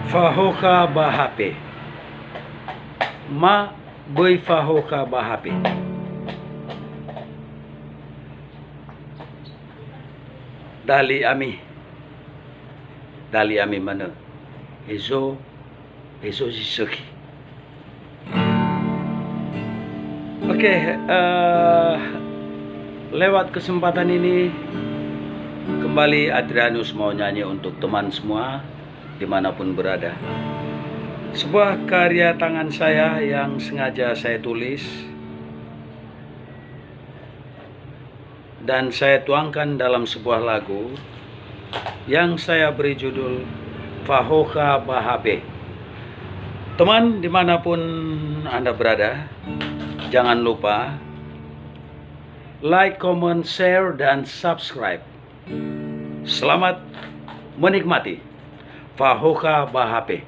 Fahoka bahape. Ma boy fahoka bahape. Dali ami mana. Ezo sisaki. Oke, lewat kesempatan ini kembali Adrianus mau nyanyi untuk teman semua dimanapun berada. Sebuah karya tangan saya yang sengaja saya tulis dan saya tuangkan dalam sebuah lagu yang saya beri judul Fahoka Bahape. Teman dimanapun Anda berada, jangan lupa like, comment, share, dan subscribe. Selamat menikmati Fahoka Bahape.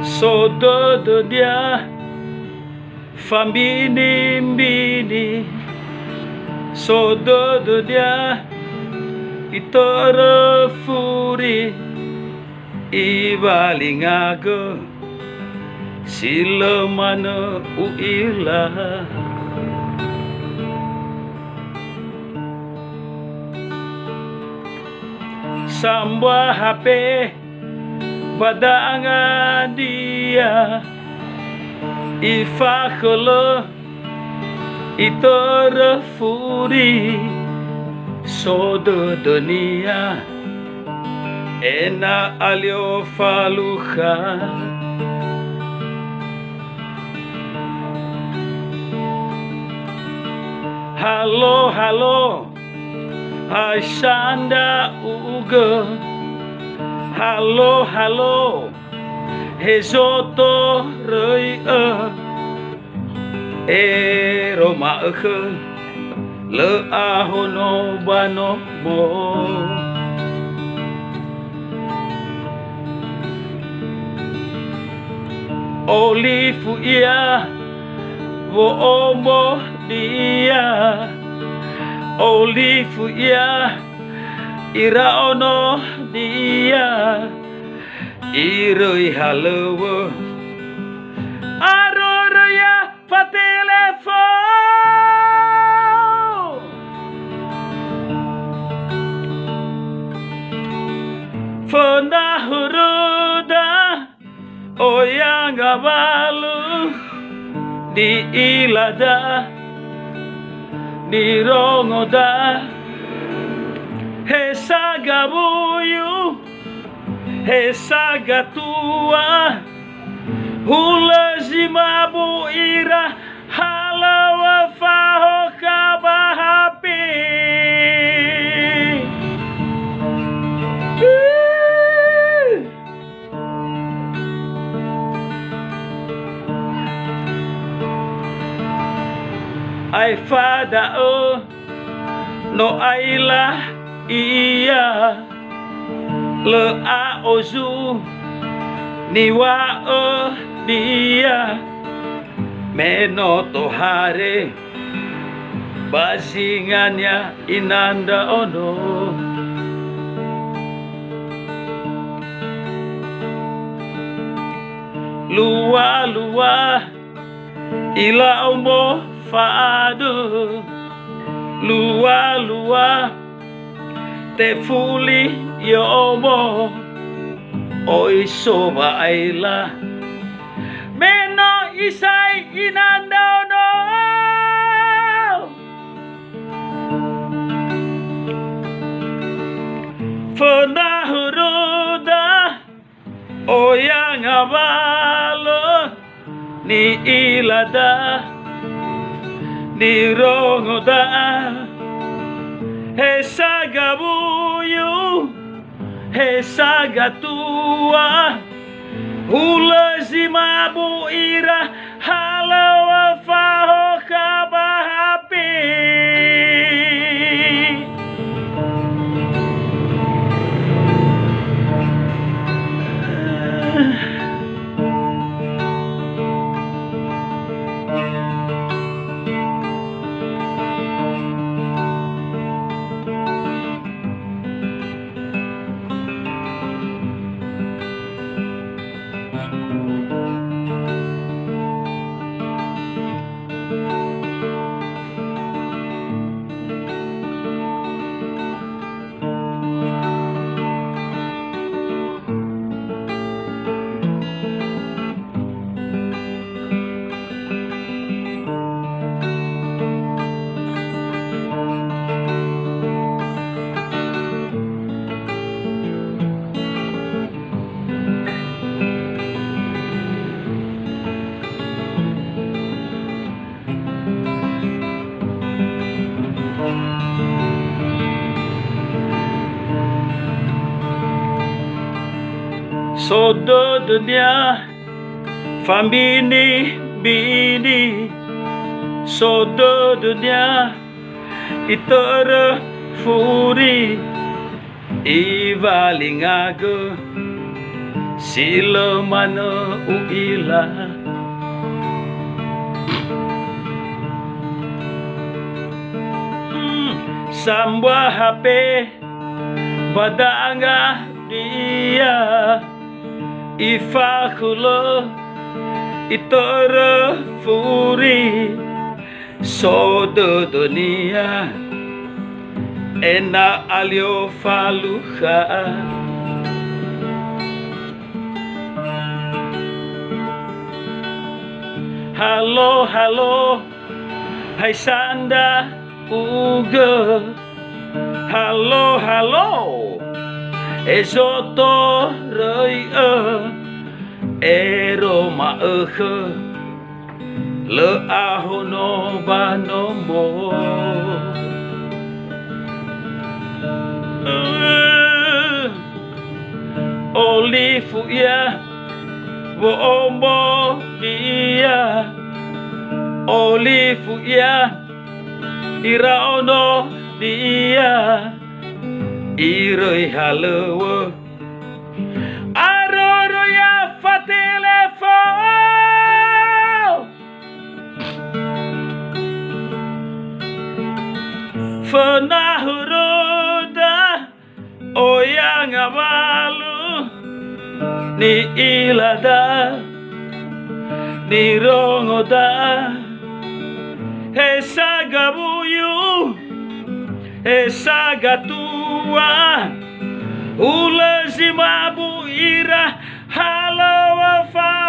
Sodo dia fambini bini, sodo dia itara furi ibalingago sila mana uila. Sambwa hape badangan dia ifakolo itara furi sodo dunia ena alio faluha. Halo halo Ashanda uga. Halo halo Hezoto rei Roma le ahono bano mo. Olifu ia wo omo dia. Olifu ia ira ono dia. Iroi halo aroro ya fa telefon. Fonda huruda oyang abalu di ilada di rongoda hesaga buyu hesaga tua hulazima bu ira halawa fahoka bahape. Ai fada no aila iya le a ozu niwa dia menoto hare basingannya inanda ono. Lua lua ila omo fado. Lua lua te fuli yomo oi soba aila meno isai inanda no. Fona huruda oyang abalo ni ilada ni rongoda hesaga buyu hesaga tua hulazima bu ira Sodo dunia Fambini bini Sodo dunia Itara furi Ivalingago Sila mana uila Sambua HP Badanga dia Ifakulo Itara furi Sodo dunia Ena alio faluha Halo halo Hai sanda uga Halo halo Esoto rei Ero ma Le ahono banomo Olifu ya Wo ombo dia Olifu ya Ira ono dia Iroi halewo Aroro ya fa telefon Fenahuroda Oyang abalu Ni ilada Ni rongoda Esa gabuyu Esa gatua Ula zimabu ira Halo wafa